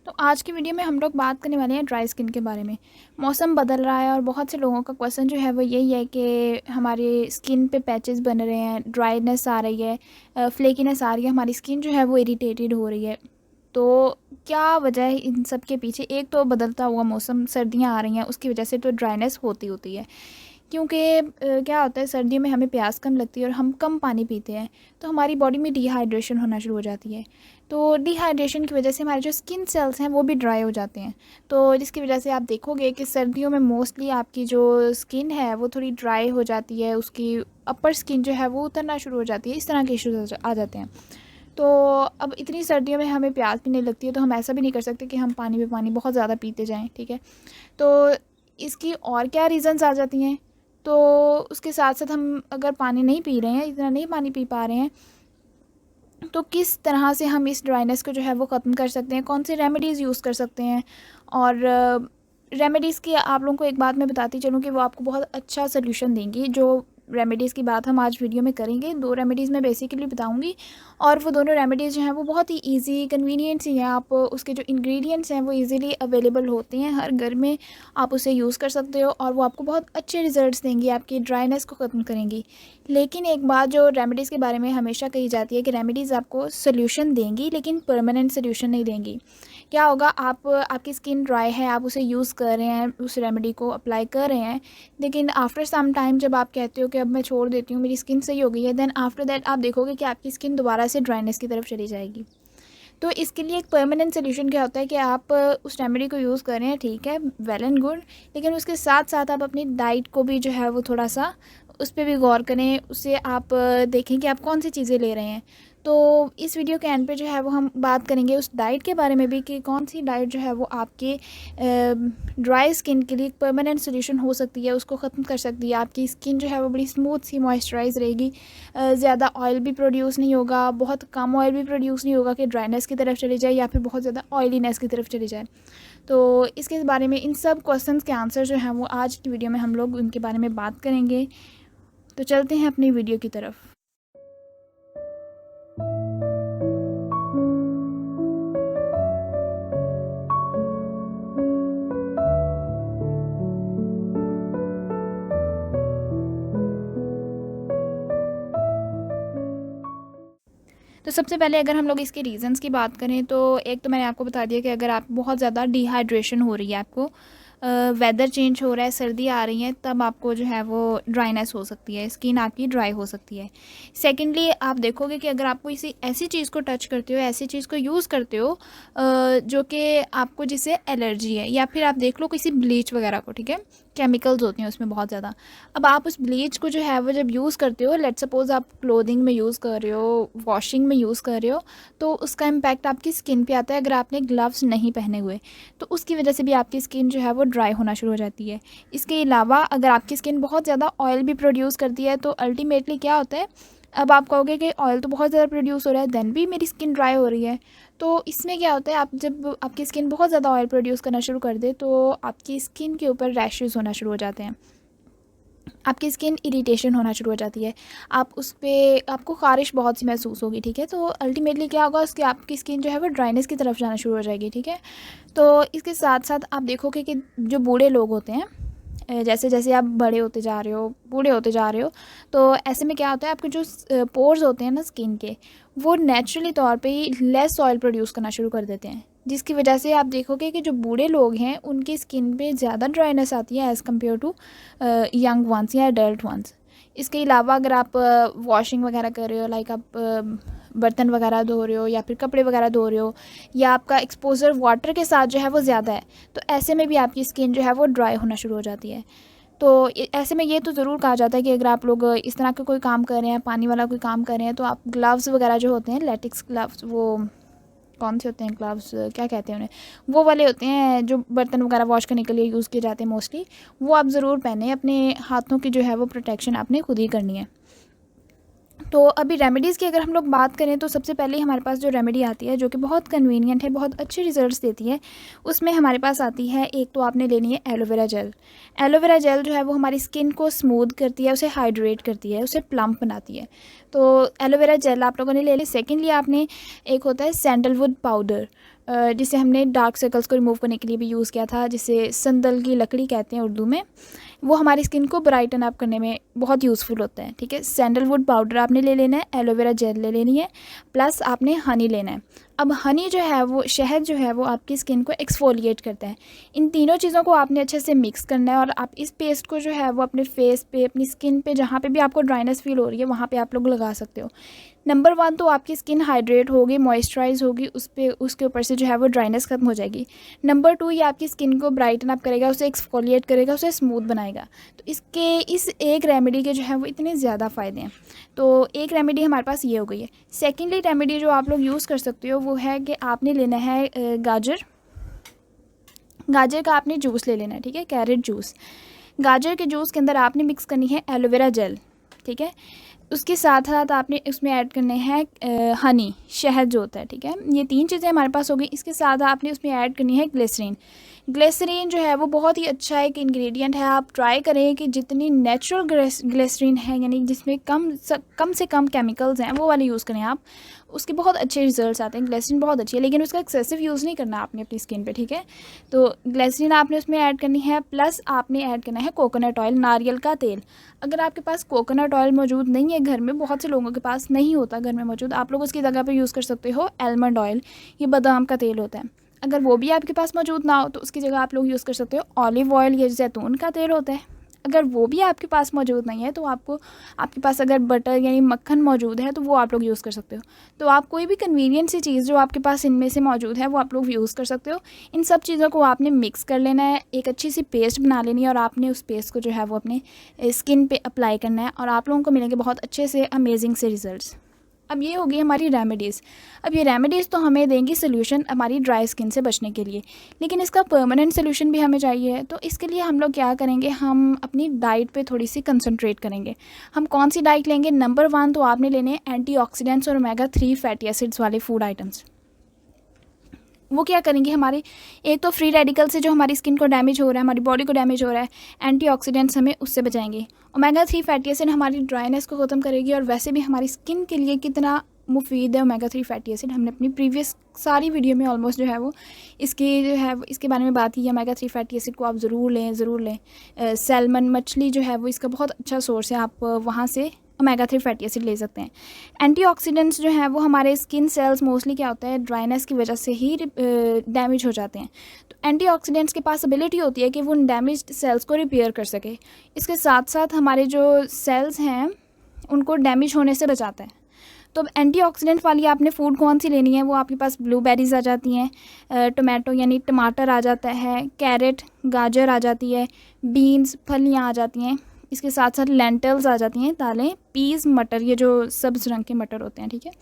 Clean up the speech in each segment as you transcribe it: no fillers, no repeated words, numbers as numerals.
तो आज की वीडियो में हम लोग बात करने वाले हैं ड्राई स्किन के बारे में। मौसम बदल रहा है और बहुत से लोगों का क्वेश्चन जो है वो यही है कि हमारे स्किन पे पैचेस बन रहे हैं, ड्राईनेस आ रही है, फ्लेकीनेस आ रही है, हमारी स्किन जो है वो इरिटेटेड हो रही है। तो क्या वजह है इन सब के पीछे? एक तो बदलता हुआ मौसम, सर्दियाँ आ रही हैं, उसकी वजह से तो ड्राईनेस होती होती है। क्योंकि क्या होता है, सर्दियों में हमें प्यास कम लगती है और हम कम पानी पीते हैं, तो हमारी बॉडी में डिहाइड्रेशन होना शुरू हो जाती है। तो डिहाइड्रेशन की वजह से हमारे जो स्किन सेल्स हैं वो भी ड्राई हो जाते हैं। तो जिसकी वजह से आप देखोगे कि सर्दियों में मोस्टली आपकी जो स्किन है वो थोड़ी ड्राई हो जाती है, उसकी अपर स्किन जो है वो उतरना शुरू हो जाती है, इस तरह के इश्यूज आ जाते हैं। तो अब इतनी सर्दियों में हमें प्यास भी नहीं लगती है, तो हम ऐसा भी नहीं कर सकते कि हम पानी में पानी बहुत ज़्यादा पीते जाएँ, ठीक है। तो इसकी और क्या रीज़न्स आ जाती हैं? तो उसके साथ साथ हम अगर पानी नहीं पी रहे हैं, इतना नहीं पानी पी पा रहे हैं, तो किस तरह से हम इस ड्राइनेस को जो है वो ख़त्म कर सकते हैं, कौन सी रेमेडीज़ यूज़ कर सकते हैं। और रेमेडीज़ की आप लोगों को एक बात मैं बताती चलूँ कि वो आपको बहुत अच्छा सोल्यूशन देंगी। जो रेमेडीज़ की बात हम आज वीडियो में करेंगे, 2 रेमेडीज़ मैं बेसिकली बताऊँगी, और वो दोनों रेमेडीज़ जो हैं वो बहुत ही ईज़ी, कन्वीनियंट सी हैं। आप उसके जो इंग्रेडिएंट्स हैं वो ईज़िली अवेलेबल होते हैं, हर घर में आप उसे यूज़ कर सकते हो और वो आपको बहुत अच्छे रिज़ल्ट्स देंगी, आपकी ड्राइनेस को ख़त्म करेंगी। लेकिन एक बात जो रेमेडीज़ के बारे में हमेशा कही जाती है कि रेमेडीज़ आपको सोल्यूशन देंगी लेकिन परमानेंट सोल्यूशन नहीं देंगी। क्या होगा, आपकी स्किन ड्राई है, आप उसे यूज़ कर रहे हैं, उस रेमेडी को अप्लाई कर रहे हैं, लेकिन आफ्टर सम टाइम जब आप कहते हो कि अब मैं छोड़ देती हूँ, मेरी स्किन सही हो गई है, देन आफ्टर दैट आप देखोगे कि आपकी स्किन दोबारा से ड्राइनेस की तरफ चली जाएगी। तो इसके लिए एक परमानेंट सोल्यूशन क्या होता है कि आप उस रेमेडी को यूज़ कर रहे हैं, ठीक है, वेल एंड गुड, लेकिन उसके साथ साथ आप अपनी डाइट को भी जो है वो थोड़ा सा उस पर भी गौर करें। उससे आप देखें कि आप कौन सी चीज़ें ले रहे हैं। तो इस वीडियो के एंड पे जो है वो हम बात करेंगे उस डाइट के बारे में भी कि कौन सी डाइट जो है वो आपके ड्राई स्किन के लिए एक परमानेंट सोल्यूशन हो सकती है, उसको ख़त्म कर सकती है। आपकी स्किन जो है वो बड़ी स्मूथ सी मॉइस्चराइज रहेगी, ज़्यादा ऑयल भी प्रोड्यूस नहीं होगा, बहुत कम ऑयल भी प्रोड्यूस नहीं होगा कि ड्राइनेस की तरफ चली जाए या फिर बहुत ज़्यादा ऑयलीनेस की तरफ चली जाए। तो इसके बारे में, इन सब क्वेश्चंस के आंसर जो हैं वो आज की वीडियो में हम लोग उनके बारे में बात करेंगे। तो चलते हैं अपनी वीडियो की तरफ। तो सबसे पहले अगर हम लोग इसके रीज़न्स की बात करें, तो एक तो मैंने आपको बता दिया कि अगर आप बहुत ज़्यादा डिहाइड्रेशन हो रही है, आपको वेदर चेंज हो रहा है, सर्दी आ रही है, तब आपको जो है वो ड्राइनेस हो सकती है, स्किन आपकी ड्राई हो सकती है। सेकेंडली आप देखोगे कि अगर आप कोई ऐसी चीज़ को टच करते हो, ऐसी चीज़ को यूज़ करते हो जो कि आपको जिससे एलर्जी है, या फिर आप देख लो किसी ब्लीच वगैरह को, ठीक है, केमिकल्स होते हैं उसमें बहुत ज़्यादा। अब आप उस ब्लीच को जो है वो जब यूज़ करते हो, लेट्स सपोज़ आप क्लोथिंग में यूज़ कर रहे हो, वॉशिंग में यूज़ कर रहे हो, तो उसका इम्पैक्ट आपकी स्किन पे आता है अगर आपने ग्लव्स नहीं पहने हुए, तो उसकी वजह से भी आपकी स्किन जो है वो ड्राई होना शुरू हो जाती है। इसके अलावा अगर आपकी स्किन बहुत ज़्यादा ऑयल भी प्रोड्यूस करती है, तो अल्टीमेटली क्या होता है, अब आप कहोगे कि ऑयल तो बहुत ज़्यादा प्रोड्यूस हो रहा है, देन भी मेरी स्किन ड्राई हो रही है। तो इसमें क्या होता है, आप जब आपकी स्किन बहुत ज़्यादा ऑयल प्रोड्यूस करना शुरू कर दे, तो आपकी स्किन के ऊपर रैशेज़ होना शुरू हो जाते हैं, आपकी स्किन इरिटेशन होना शुरू हो जाती है, आप उस पर आपको ख़ारिश बहुत सी महसूस होगी, ठीक है। तो अल्टीमेटली क्या होगा, उसकी आपकी स्किन जो है वो ड्राइनेस की तरफ जाना शुरू हो जाएगी, ठीक है। तो इसके साथ साथ आप देखोगे कि जो बूढ़े लोग होते हैं, जैसे जैसे आप बड़े होते जा रहे हो, बूढ़े होते जा रहे हो, तो ऐसे में क्या होता है, आपके जो पोर्स होते हैं ना स्किन के, वो नेचुरली तौर पे ही लेस ऑयल प्रोड्यूस करना शुरू कर देते हैं, जिसकी वजह से आप देखोगे कि जो बूढ़े लोग हैं उनकी स्किन पे ज़्यादा ड्राइनेस आती है as compare to young ones या एडल्ट वंस। इसके अलावा अगर आप वॉशिंग वगैरह कर रहे हो, लाइक आप बर्तन वगैरह धो रहे हो या फिर कपड़े वगैरह धो रहे हो, या आपका एक्सपोजर वाटर के साथ जो है वो ज़्यादा है, तो ऐसे में भी आपकी स्किन जो है वो ड्राई होना शुरू हो जाती है। तो ऐसे में ये तो ज़रूर कहा जाता है कि अगर आप लोग इस तरह का कोई काम कर रहे हैं, पानी वाला कोई काम कर रहे हैं, तो आप ग्लव्स वगैरह जो होते हैं, लेटेक्स ग्लव्स, वो कौन से होते हैं ग्लव्स, क्या कहते हैं उन्हें, वो वाले होते हैं जो बर्तन वगैरह वॉश करने के लिए यूज़ किए जाते हैं मोस्टली, वो आप ज़रूर पहने। अपने हाथों की जो है वो प्रोटेक्शन आपने खुद ही करनी है। तो अभी रेमेडीज़ की अगर हम लोग बात करें, तो सबसे पहले हमारे पास जो रेमेडी आती है, जो कि बहुत कन्वीनियंट है, बहुत अच्छे रिजल्ट्स देती है, उसमें हमारे पास आती है, एक तो आपने लेनी है एलोवेरा जेल। एलोवेरा जेल जो है वो हमारी स्किन को स्मूथ करती है, उसे हाइड्रेट करती है, उसे प्लम्प बनाती है। तो एलोवेरा जेल आप लोगों ने ले ली। सेकेंडली आपने, एक होता है सैंडलवुड पाउडर, जिसे हमने डार्क सर्कल्स को रिमूव करने के लिए भी यूज़ किया था, जिसे संदल की लकड़ी कहते हैं उर्दू में, वो हमारी स्किन को ब्राइटन अप करने में बहुत यूज़फुल होता है। ठीक है, सैंडलवुड पाउडर आपने ले लेना है, एलोवेरा जेल ले लेनी है, प्लस आपने हनी लेना है। अब हनी जो है वो, शहद जो है वो आपकी स्किन को एक्सफोलिएट करता है। इन तीनों चीज़ों को आपने अच्छे से मिक्स करना है और आप इस पेस्ट को जो है वो अपने फेस पे, अपनी स्किन पे, जहाँ पे भी आपको ड्राइनेस फील हो रही है वहाँ पे आप लोग लगा सकते हो। नंबर 1 तो आपकी स्किन हाइड्रेट होगी, मॉइस्चराइज होगी, उसके ऊपर से जो है वो ड्राइनेस खत्म हो जाएगी। नंबर 2 ये आपकी स्किन को ब्राइटन अप करेगा, उसे एक्सफोलिएट करेगा, उसे स्मूथ बनाएगा। तो इस एक रेमेडी के जो है वो इतने ज़्यादा फ़ायदे हैं। तो एक रेमेडी हमारे पास ये हो गई है। सेकेंडली रेमेडी जो आप लोग यूज़ कर सकते हो वो है कि आपने लेना है गाजर का आपने जूस ले लेना है। ठीक है, कैरेट जूस। गाजर के जूस के अंदर आपने मिक्स करनी है एलोवेरा जेल। ठीक है, उसके साथ साथ आपने उसमें ऐड करने हैं हनी, शहद जो होता है। ठीक है, ये 3 चीज़ें हमारे पास हो गई। इसके साथ आपने उसमें ऐड करनी है ग्लिसरीन। ग्लिसरीन जो है वो बहुत ही अच्छा एक इंग्रेडिएंट है। आप ट्राई करें कि जितनी नेचुरल ग्लिसरीन है, यानी जिसमें कम से कम केमिकल्स हैं, वो वाली यूज़ करें आप। उसके बहुत अच्छे रिजल्ट्स आते हैं। ग्लिसरीन बहुत अच्छी है, लेकिन उसका एक्सेसिव यूज़ नहीं करना आपने अपनी स्किन पे। ठीक है, तो ग्लिसरीन आपने उसमें ऐड करनी है, प्लस आपने ऐड करना है कोकोनट ऑयल, नारियल का तेल। अगर आपके पास कोकोनट ऑयल मौजूद नहीं है घर में, बहुत से लोगों के पास नहीं होता घर में मौजूद, आप लोग उसकी जगह पे यूज़ कर सकते हो आलमंड ऑयल। ये बादाम का तेल होता है। अगर वो भी आपके पास मौजूद ना हो तो उसकी जगह आप लोग यूज़ कर सकते हो ऑलिव ऑयल, ये जैतून का तेल होता है। अगर वो भी आपके पास मौजूद नहीं है तो आपके पास अगर बटर यानी मक्खन मौजूद है तो वो आप लोग यूज़ कर सकते हो। तो आप कोई भी कन्वीनियंट सी चीज़ जो आपके पास इनमें से मौजूद है वो आप लोग यूज़ कर सकते हो। इन सब चीज़ों को आपने मिक्स कर लेना है, एक अच्छी सी पेस्ट बना लेनी है और आपने उस पेस्ट को जो है वो अपने स्किन पे अप्लाई करना है और आप लोगों को मिलेंगे बहुत अच्छे से अमेजिंग से रिजल्ट्स। अब ये हो गई हमारी रेमेडीज़। अब ये रेमेडीज़ तो हमें देंगी सोल्यूशन हमारी ड्राई स्किन से बचने के लिए, लेकिन इसका परमानेंट सोल्यूशन भी हमें चाहिए। तो इसके लिए हम लोग क्या करेंगे, हम अपनी डाइट पे थोड़ी सी कंसंट्रेट करेंगे। हम कौन सी डाइट लेंगे? नंबर 1 तो आपने लेने हैं एंटीऑक्सीडेंट्स और ओमेगा 3 फैटी एसिड्स वाले फूड आइटम्स। वो क्या करेंगे, हमारे एक तो फ्री रेडिकल से जो हमारी स्किन को डैमेज हो रहा है, हमारी बॉडी को डैमेज हो रहा है, एंटीऑक्सीडेंट्स हमें उससे बचाएंगे। ओमेगा 3 फैटी एसिड हमारी ड्राइनेस को ख़त्म करेगी और वैसे भी हमारी स्किन के लिए कितना मुफीद है ओमेगा 3 फैटी एसिड। हमने अपनी प्रीवियस सारी वीडियो में ऑलमोस्ट जो है वो इसके बारे में बात की है। ओमेगा 3 फैटी एसिड को आप ज़रूर लें। सैल्मन मछली जो है वो इसका बहुत अच्छा सोर्स है, आप वहाँ से ओमेगा 3 फैटी एसिड ले सकते हैं। एंटीऑक्सीडेंट्स जो हैं वो हमारे स्किन सेल्स मोस्टली क्या होता है, ड्राइनेस की वजह से ही डैमेज हो जाते हैं। तो एंटीऑक्सीडेंट्स के पास एबिलिटी होती है कि वो डैमेज्ड सेल्स को रिपेयर कर सके। इसके साथ साथ हमारे जो सेल्स हैं उनको डैमेज होने से बचाता है। तो अब एंटीऑक्सीडेंट वाली आपने फूड कौन सी लेनी है, वो आपके पास ब्लूबेरीज़ आ जाती हैं, टमाटो यानी टमाटर आ जाता है, कैरेट गाजर आ जाती है, बीन्स फलियाँ आ जाती हैं, इसके साथ साथ लेंटल्स आ जाती हैं, दालें, पीस, मटर, ये जो सब्ज़ रंग के मटर होते हैं। ठीक है,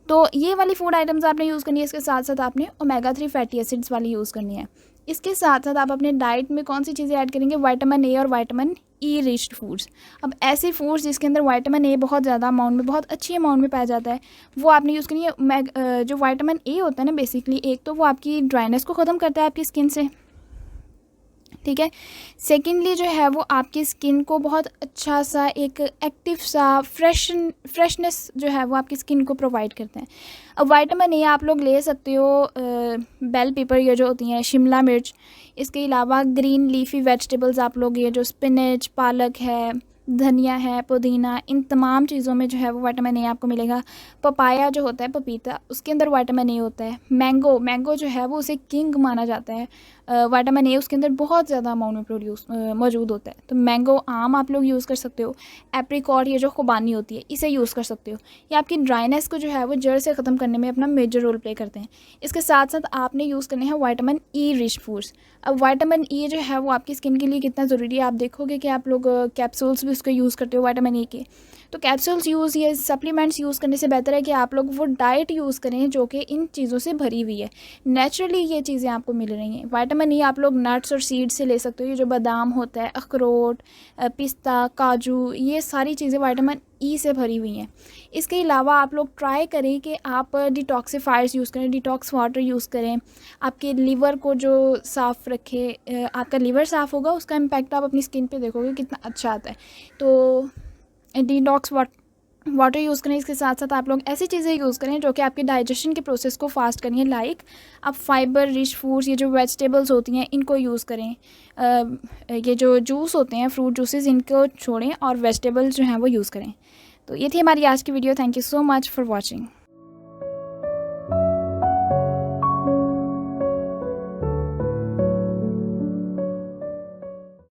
तो ये वाली फूड आइटम्स आपने यूज़ करनी है। इसके साथ साथ आपने ओमेगा 3 फैटी एसिड्स वाली यूज़ करनी है। इसके साथ साथ आप अपने डाइट में कौन सी चीज़ें ऐड करेंगे, विटामिन ए और विटामिन ई रिच्ड फूड्स। अब ऐसे फूड्स जिसके अंदर विटामिन ए बहुत ज़्यादा अमाउंट में, बहुत अच्छी अमाउंट में पाया जाता है, वो आपने यूज़ करनी है। जो विटामिन ए होता है ना, बेसिकली एक तो वो आपकी ड्राइनेस को ख़त्म करता है आपकी स्किन से। ठीक है, सेकेंडली जो है वो आपकी स्किन को बहुत अच्छा सा एक एक्टिव सा फ्रेशनेस जो है वो आपकी स्किन को प्रोवाइड करते हैं। अब विटामिन ए आप लोग ले सकते हो बेल पेपर, ये जो होती हैं शिमला मिर्च, इसके अलावा ग्रीन लीफी वेजिटेबल्स आप लोग ये जो स्पिनच, पालक है, धनिया है, पुदीना, इन तमाम चीज़ों में जो है वो विटामिन ए आपको मिलेगा। पपाया जो होता है, पपीता, उसके अंदर विटामिन ए होता है। मैंगो जो है वो उसे किंग माना जाता है। विटामिन ए उसके अंदर बहुत ज़्यादा अमाउंट में मौजूद होता है। तो मैंगो, आम आप लोग यूज़ कर सकते हो। एप्रिकॉट, ये जो खुबानी होती है, इसे यूज़ कर सकते हो। ये आपकी ड्राइनेस को जो है वो जड़ से ख़त्म करने में अपना मेजर रोल प्ले करते हैं। इसके साथ साथ आपने यूज़ करने हैं विटामिन ई रिच फूड्स। अब विटामिन ई जो है वो आपकी स्किन के लिए कितना ज़रूरी है, आप देखोगे कि आप लोग कैप्सूल्स भी उसके यूज़ करते हो विटामिन ई के। तो कैप्सूल्स यूज़ या सप्लीमेंट्स यूज़ करने से बेहतर है कि आप लोग वो डाइट यूज़ करें जो कि इन चीज़ों से भरी हुई है। नेचुरली ये चीज़ें आपको मिल रही हैं। विटामिन ई आप लोग नट्स और सीड्स से ले सकते हो। ये जो बादाम होता है, अखरोट, पिस्ता, काजू, ये सारी चीज़ें विटामिन ई से भरी हुई हैं। इसके अलावा आप लोग ट्राई करें कि आप डिटॉक्सिफायर्स यूज़ करें, डिटॉक्स वाटर यूज़ करें, आपके लीवर को जो साफ़ रखे। आपका लीवर साफ़ होगा, उसका इम्पैक्ट आप अपनी स्किन पे देखोगे कितना अच्छा आता है। तो वाटर यूज़ करें। इसके साथ साथ आप लोग ऐसी चीज़ें यूज़ करें जो कि आपके डाइजेशन के प्रोसेस को फास्ट करें, लाइक आप फाइबर रिच फूड्स, ये जो वेजिटेबल्स होती हैं इनको यूज़ करें। ये जो जूस होते हैं, फ्रूट जूसेस, इनको छोड़ें और वेजिटेबल्स जो हैं वो यूज़ करें। तो ये थी हमारी आज की video. Thank you so much for watching.